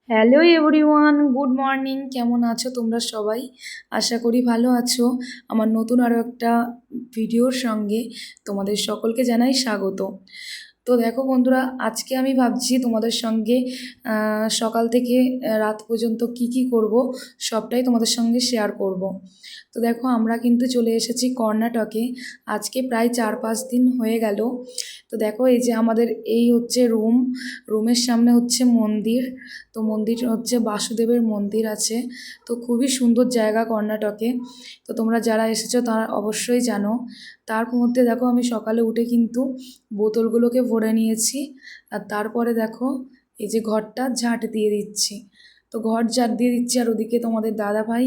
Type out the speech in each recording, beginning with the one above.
Hello everyone, good morning. কেমন আছো তোমরা সবাই? আশা করি ভালো আছো। আমার নতুন আরও একটা ভিডিওর সঙ্গে তোমাদের সকলকে জানাই স্বাগত। তো দেখো বন্ধুরা, আজকে আমি ভাবছি তোমাদের সঙ্গে সকাল থেকে রাত পর্যন্ত কি করব সবটাই তোমাদের সঙ্গে শেয়ার করব। তো দেখো, আমরা কিন্তু চলে এসেছি কর্ণাটকে। আজকে প্রায় 4-5 দিন হয়ে গেল। তো দেখো, এই যে আমাদের এই হচ্ছে রুমের সামনে হচ্ছে মন্দির। তো মন্দির হচ্ছে বাসুদেবের মন্দির আছে। তো খুবই সুন্দর জায়গা কর্ণাটকে। তো তোমরা যারা এসেছো তারা অবশ্যই জানো। তার মধ্যে দেখো, আমি সকালে উঠে কিন্তু বোতলগুলোকে ভরে নিয়েছি। আর তারপরে দেখো, এই যে ঘরটা ঝাঁট দিয়ে দিচ্ছি। তো ঘর ঝাঁট দিয়ে দিচ্ছি, আর ওদিকে তোমাদের দাদা ভাই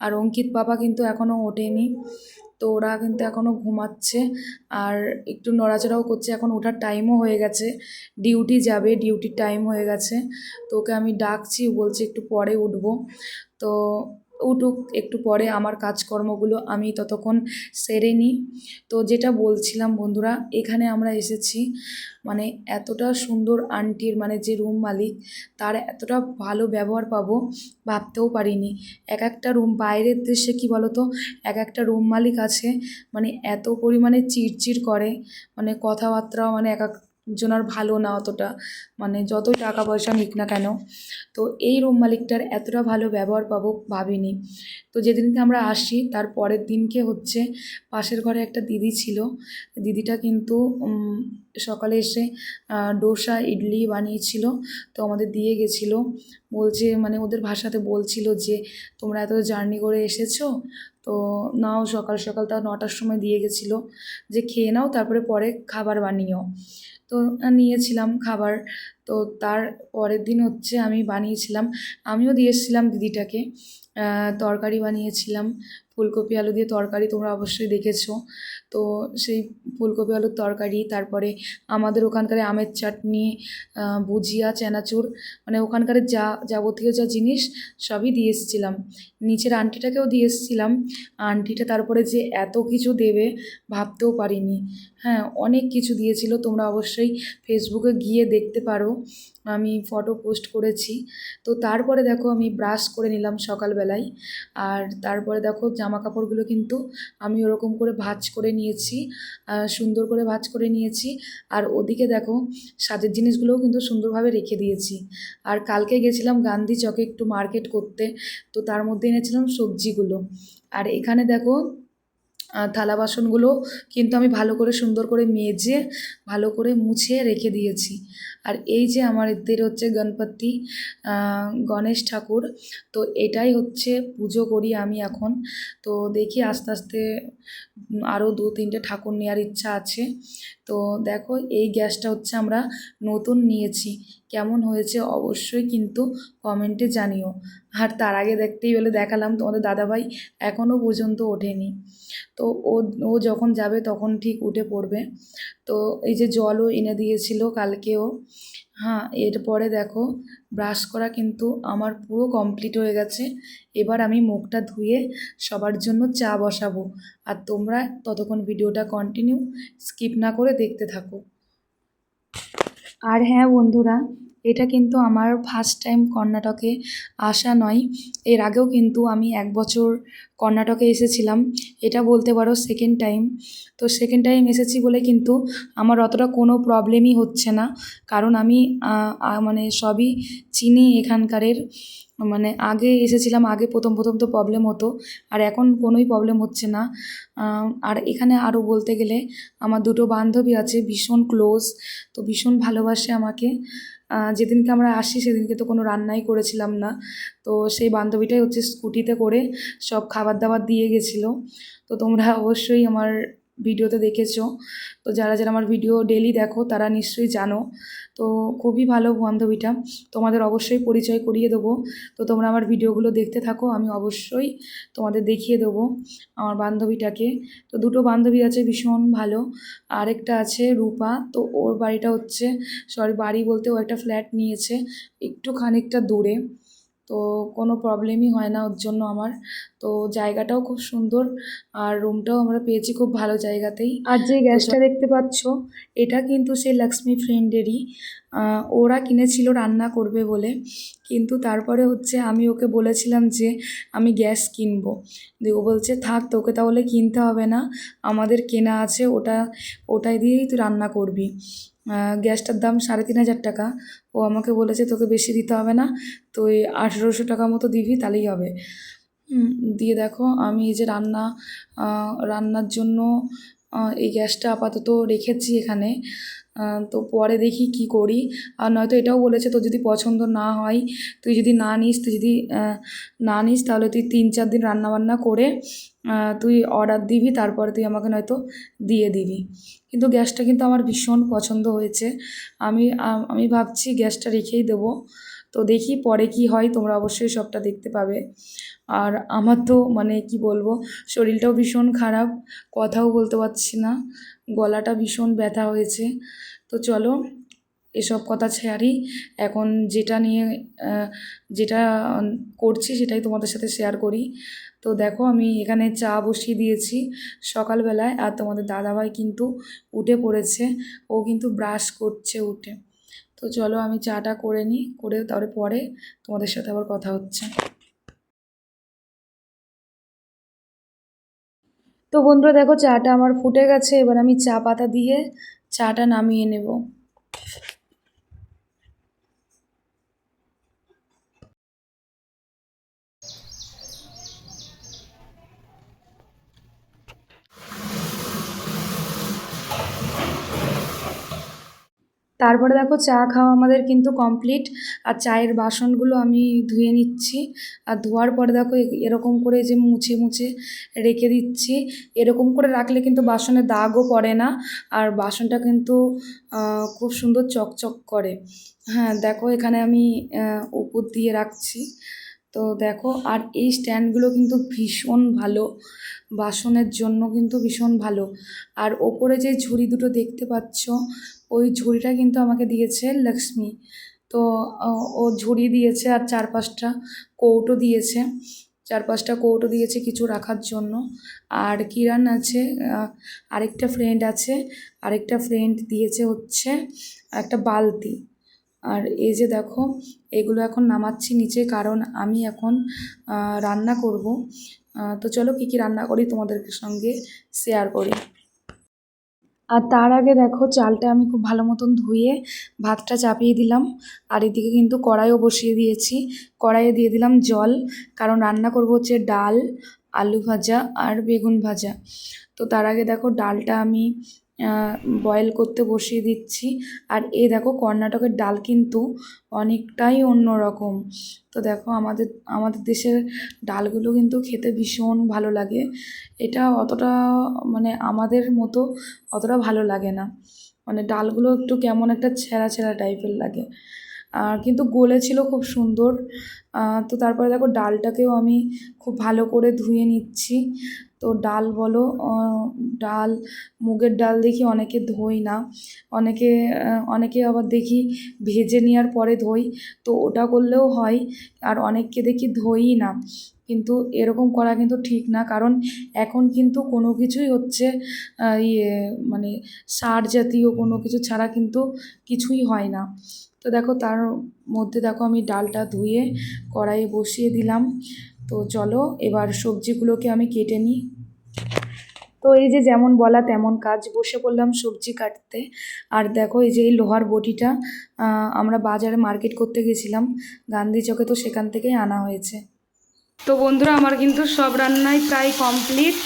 আর অঙ্কিত বাবা কিন্তু এখনও ওঠেনি। তো ওরা কিন্তু এখনও ঘুমাচ্ছে আর একটু নড়াচড়াও করছে। এখন ওঠার টাইমও হয়ে গেছে, ডিউটি যাবে, ডিউটির টাইম হয়ে গেছে। তো ওকে আমি ডাকছি, বলছি একটু পরে উঠবো। তো উঠুক একটু পরে, আমার কাজকর্মগুলো আমি ততক্ষণ সেরে নিই। তো যেটা বলছিলাম বন্ধুরা, এখানে আমরা এসেছি, মানে এতটা সুন্দর আন্টির, মানে যে রুম মালিক, তার এতটা ভালো ব্যবহার পাবো ভাবতেও পারিনি। এক একটা রুম, বাইরের দেশে কী বলতো, এক একটা রুম মালিক আছে, মানে এত পরিমাণে চিড়চিড় করে, মানে কথাবার্তাও মানে এক একজনের ভালো না অতটা, মানে যতই টাকা পয়সা নিক না কেন। তো এই রুম মালিকটার এতটা ভালো ব্যবহার পাবো ভাবিনি। তো যেদিনকে আমরা আসি তার পরের দিনকে হচ্ছে পাশের ঘরে একটা দিদি ছিল। দিদিটা কিন্তু সকালে এসে ডোসা ইডলি বানিয়েছিল। তো আমাদের দিয়ে গেছিলো। বলছে, মানে ওদের ভাষাতে বলছিল যে তোমরা এত জার্নি করে এসেছো, তো নাও সকাল সকাল, তাও 9টার সময় দিয়ে গেছিলো যে খেয়ে নাও, তারপরে পরে খাবার বানিও। তো নিয়েছিলাম খাবার। তো তার পরের দিন হচ্ছে আমি বানিয়েছিলাম, আমিও দিয়ে এসেছিলাম দিদিটাকে। তরকারি বানিয়েছিলাম, ফুলকপি আলু দিয়ে তরকারি, তোমরা অবশ্যই দেখেছো। তো সেই ফুলকপি আলুর তরকারি, তারপরে আমাদের ওখানকার আমের চাটনি, ভুজিয়া, চানাচুর, মানে ওখানকার যা যাবতীয় যা জিনিস সবই দিয়ে এসেছিলাম। নিচের আন্টিটাকেও দিয়ে এসেছিলাম। আন্টিটা তারপরে যে এত কিছু দেবে ভাবতেও পারিনি। হ্যাঁ, অনেক কিছু দিয়েছিল, তোমরা অবশ্যই ফেসবুকে গিয়ে দেখতে পারো, আমি ফটো পোস্ট করেছি। তো তারপরে দেখো, আমি ব্রাশ করে নিলাম সকালবেলায়। আর তারপরে দেখো, জামা কাপড়গুলো কিন্তু আমি ওরকম করে ভাঁজ করে নিয়েছি, সুন্দর করে ভাঁজ করে নিয়েছি। আর ওদিকে দেখো, সাজের জিনিসগুলোও কিন্তু সুন্দরভাবে রেখে দিয়েছি। আর কালকে গেছিলাম গান্ধী চকে একটু মার্কেট করতে, তো তার মধ্যে এনেছিলাম সবজিগুলো। আর এখানে দেখো, থালা বাসনগুলো কিন্তু আমি ভালো করে সুন্দর করে মেজে ভালো করে মুছে রেখে দিয়েছি। আর এই যে আমার এদের হচ্ছে গণপতি, গণেশ ঠাকুর, তো এটাই হচ্ছে পুজো করি আমি এখন। তো দেখি আস্তে আস্তে আরও 2-3টে ঠাকুর নেওয়ার ইচ্ছা আছে। তো দেখো, এই গ্যাসটা হচ্ছে আমরা নতুন নিয়েছি, কেমন হয়েছে অবশ্যই কিন্তু কমেন্টে জানিও। আর তার আগে দেখতেই হলে দেখালাম, তোমাদের দাদাভাই এখনও পর্যন্ত ওঠেনি। তো ও ও যখন যাবে তখন ঠিক উঠে পড়বে। তো এই যে জলও এনে দিয়েছিল কালকেও। হ্যাঁ, এরপরে দেখো, ব্রাশ করা কিন্তু আমার পুরো কমপ্লিট হয়ে গেছে। এবার আমি মুখটা ধুয়ে সবার জন্য চা বসাবো। আর তোমরা ততক্ষণ ভিডিওটা কন্টিনিউ স্কিপ না করে দেখতে থাকো। আর হ্যাঁ বন্ধুরা, এটা কিন্তু আমার ফার্স্ট টাইম কর্ণাটকে আসা নয়। এর আগেও কিন্তু আমি 1 বছর কর্ণাটকে এসেছিলাম। এটা বলতে পারো সেকেন্ড টাইম। তো সেকেন্ড টাইম এসেছি বলে কিন্তু আমার অতটা কোনো প্রবলেমই হচ্ছে না, কারণ আমি মানে সবই চিনি এখানকারের। মানে আগে এসেছিলাম, আগে প্রথম প্রথম তো প্রবলেম হতো, আর এখন কোনোই প্রবলেম হচ্ছে না। আর এখানে আরও বলতে গেলে, আমার 2টো বান্ধবী আছে, ভীষণ ক্লোজ। তো ভীষণ ভালোবাসে আমাকে। যেদিনকে আমরা আসি সেদিনকে তো কোনো রান্নাই করেছিলাম না। তো সেই বান্ধবীটাই হচ্ছে স্কুটিতে করে সব খাবার দাবার দিয়ে গেছিলো। তো তোমরা অবশ্যই আমার ভিডিওতে দেখেছো। তো যারা যারা আমার ভিডিও ডেলি দেখো তারা নিশ্চয়ই জানো। তো খুবই ভালো বান্ধবীটা, তোমাদের অবশ্যই পরিচয় করিয়ে দেবো। তো তোমরা আমার ভিডিওগুলো দেখতে থাকো, আমি অবশ্যই তোমাদের দেখিয়ে দেবো আমার বান্ধবীটাকে। তো 2টো বান্ধবী আছে ভীষণ ভালো। আরেকটা আছে রূপা, তো ওর বাড়িটা হচ্ছে, সরি বাড়ি বলতে ও একটা ফ্ল্যাট নিয়েছে একটু খানিকটা দূরে। তো কোনো প্রবলেমই হয় না ওর জন্য আমার। তো জায়গাটাও খুব সুন্দর, আর রুমটাও আমরা পেয়েছি খুব ভালো জায়গাতেই। আর যে গ্যাসটা দেখতে পাচ্ছ এটা কিন্তু সেই লক্ষ্মী ফ্রেন্ডেরই। ওরা কিনেছিল রান্না করবে বলে, কিন্তু তারপরে হচ্ছে আমি ওকে বলেছিলাম যে আমি গ্যাস কিনবো, দিয়ে ও বলছে থাক তোকে তাহলে কিনতে হবে না, আমাদের কেনা আছে, ওটাই দিয়েই তুই রান্না করবি। গ্যাসটার দাম ৩৫০০ টাকা। ও আমাকে বলেছে তোকে বেশি দিতে হবে না, তুই ১৮০০ টাকা মতো দিবি তাহলেই হবে। দিয়ে দেখো আমি এই যে রান্নার জন্য এই গ্যাসটা আপাতত রেখেছি এখানে। তো পরে দেখি কি করি। আর নয়তো এটাও বলেছে তোর যদি পছন্দ না হয়, তুই যদি না নিস তাহলে তুই ৩-৪ দিন রান্নাবান্না করে তুই অর্ডার দিবি, তারপরে তুই আমাকে নয়তো দিয়ে দিবি। কিন্তু গ্যাসটা কিন্তু আমার ভীষণ পছন্দ হয়েছে। আমি ভাবছি গ্যাসটা রেখেই দেবো। তো দেখি পরে কি হয়, তোমরা অবশ্যই সবটা দেখতে পাবে। আর আমার তো মানে কি বলবো, শরীরটাও ভীষণ খারাপ, কথাও বলতে পারছি না, গলাটা ভীষণ ব্যথা হয়েছে। তো চলো এসব কথা ছাড়ি, এখন যেটা করছি সেটাই তোমাদের সাথে শেয়ার করি। তো দেখো আমি এখানে চা বসিয়ে দিয়েছি সকালবেলায়, আর তোমাদের দাদাভাই কিন্তু উঠে পড়েছে, ও কিন্তু ব্রাশ করছে উঠে। তো চলো আমি চাটা করে নিই, করে তারপরে পরে তোমাদের সাথে আবার কথা হচ্ছে। তো বন্ধুরা দেখো চাটা আমার ফুটে গেছে, এবার আমি চা পাতা দিয়ে চাটা নামিয়ে নেব। তারপরে দেখো চা খাওয়া আমাদের কিন্তু কমপ্লিট, আর চায়ের বাসনগুলো আমি ধুয়ে নিচ্ছি। আর ধোয়ার পরে দেখো এরকম করে যে মুছে মুছে রেখে দিচ্ছি। এরকম করে রাখলে কিন্তু বাসনে দাগও পড়ে না, আর বাসনটা কিন্তু খুব সুন্দর চকচক করে। হ্যাঁ দেখো এখানে আমি উপর দিয়ে রাখছি। তো দেখো আর এই স্ট্যান্ডগুলো কিন্তু ভীষণ ভালো, বাসনের জন্য কিন্তু ভীষণ ভালো। আর ওপরে যে ঝুড়ি দুটো দেখতে পাচ্ছ, ওই ঝুড়িটা কিন্তু আমাকে দিয়েছে লক্ষ্মী। তো ও ঝুড়ি দিয়েছে আর ৪-৫টা কৌটো দিয়েছে, ৪-৫টা কৌটো দিয়েছে কিছু রাখার জন্য। আর কিরান আছে, আরেকটা ফ্রেন্ড দিয়েছে হচ্ছে একটা বালতি। আর এই যে দেখো এগুলো এখন নামাচ্ছি নিচে, কারণ আমি এখন রান্না করব। তো চলো কী কী রান্না করি তোমাদের সঙ্গে শেয়ার করি। আর তার আগে দেখো চালটা আমি খুব ভালো মতন ধুয়ে ভাতটা চাপিয়ে দিলাম। আর এদিকে কিন্তু কড়াইও বসিয়ে দিয়েছি, কড়াইয়ে দিয়ে দিলাম জল, কারণ রান্না করব হচ্ছে ডাল, আলু ভাজা আর বেগুন ভাজা। তো তার আগে দেখো ডালটা আমি বয়েল করতে বসিয়ে দিচ্ছি। আর এই দেখো কর্ণাটকের ডাল কিন্তু অনেকটাই অন্য রকম। তো দেখো আমাদের দেশের ডালগুলো কিন্তু খেতে ভীষণ ভালো লাগে, এটা অতটা মানে আমাদের মতো অতটা ভালো লাগে না, মানে ডালগুলো একটু কেমন একটা ছেঁড়া ছেঁড়া টাইপের লাগে। কিন্তু গলেছিল খুব সুন্দর। তো তারপরে দেখো ডালটাকেও আমি খুব ভালো করে ধুয়ে নিচ্ছি। তো ডাল বলো, ডাল মুগের ডাল দেখি অনেকে ধোয় না, অনেকে আবার দেখি ভেজে নেওয়ার পরে ধোয়, তো ওটা করলেও হয়। আর অনেককে দেখি ধোয়ই না, কিন্তু এরকম করা কিন্তু ঠিক না, কারণ এখন কিন্তু কোনো কিছুই হচ্ছে মানে সার জাতীয় কোনো কিছু ছাড়া কিন্তু কিছুই হয় না। তো দেখো তার মধ্যে দেখো আমি ডালটা ধুয়ে কড়াইয়ে বসিয়ে দিলাম। তো চলো এবার সবজিগুলোকে আমি কেটে নিই। তো এই যে যেমন বলা তেমন কাজ, বসে পড়লাম সবজি কাটতে। আর দেখো এই যে এই লোহার বটিটা আমরা বাজারে মার্কেট করতে গেছিলাম গান্ধী চকে, তো সেখান থেকেই আনা হয়েছে। তো বন্ধুরা আমার কিন্তু সব রান্নাই প্রায় কমপ্লিট,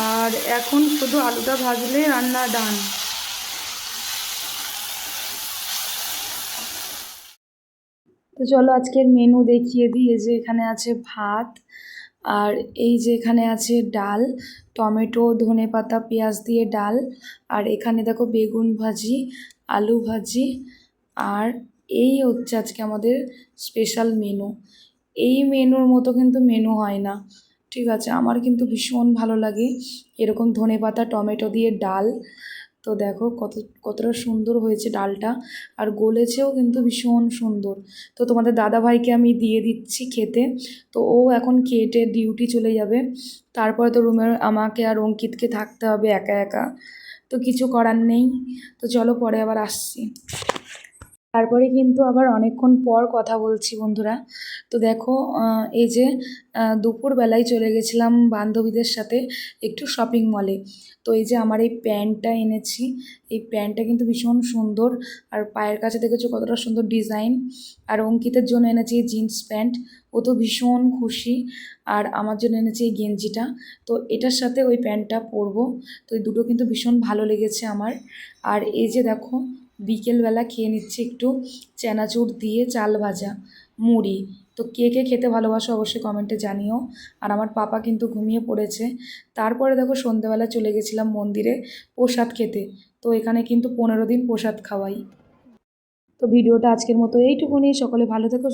আর এখন শুধু আলুটা ভাজলে রান্না ডান। তো চলো আজকের মেনু দেখিয়ে দিই। এই যে এখানে আছে ভাত, আর এই যে এখানে আছে ডাল, টমেটো ধনেপাতা পেঁয়াজ দিয়ে ডাল। আর এখানে দেখো বেগুন ভাজি, আলু ভাজি। আর এই হচ্ছে আজকে আমাদের স্পেশাল মেনু। এই মেনুর মতো কিন্তু মেনু হয় না, ঠিক আছে? আমার কিন্তু ভীষণ ভালো লাগে এরকম ধনেপাতা টমেটো দিয়ে ডাল। তো দেখো কতটা সুন্দর হয়েছে ডালটা, আর গলেছেও কিন্তু ভীষণ সুন্দর। তো তোমাদের দাদাভাইকে আমি দিয়ে দিচ্ছি খেতে। তো ও এখন খেটে ডিউটি চলে যাবে, তারপরে তো রুমের আমাকে আর অঙ্কিতকে থাকতে হবে একা একা, তো কিছু করার নেই। তো চলো পরে আবার আসছি। তারপরে কিন্তু আবার অনেকক্ষণ পর কথা বলছি বন্ধুরা। তো দেখো এই যে দুপুরবেলায় চলে গেছিলাম বান্ধবীদের সাথে একটু শপিং মলে। তো এই যে আমার এই প্যান্টটা এনেছি, এই প্যান্টটা কিন্তু ভীষণ সুন্দর, আর পায়ের কাছে দেখেছো কতটা সুন্দর ডিজাইন। আর অঙ্কিতের জন্য এনেছি এই জিন্স প্যান্ট, ও তো ভীষণ খুশি। আর আমার জন্য এনেছি এই গেঞ্জিটা, তো এটার সাথে ওই প্যান্টটা পরবো। তো এই দুটো কিন্তু ভীষণ ভালো লেগেছে আমার। আর এই যে দেখো বিকেলবেলা খেয়ে নিচ্ছি একটু চানাচুর দিয়ে চাল ভাজা মুড়ি। তো কে কে খেতে ভালোবাসো অবশ্যই কমেন্টে জানিও। আর আমার পাপা কিন্তু ঘুমিয়ে পড়েছে। তারপরে দেখো সন্ধেবেলা চলে গেছিলাম মন্দিরে প্রসাদ খেতে। তো এখানে কিন্তু 15 দিন প্রসাদ খাওয়াই। তো ভিডিওটা আজকের মতো এইটুকুনি, সকলে ভালো থেকো।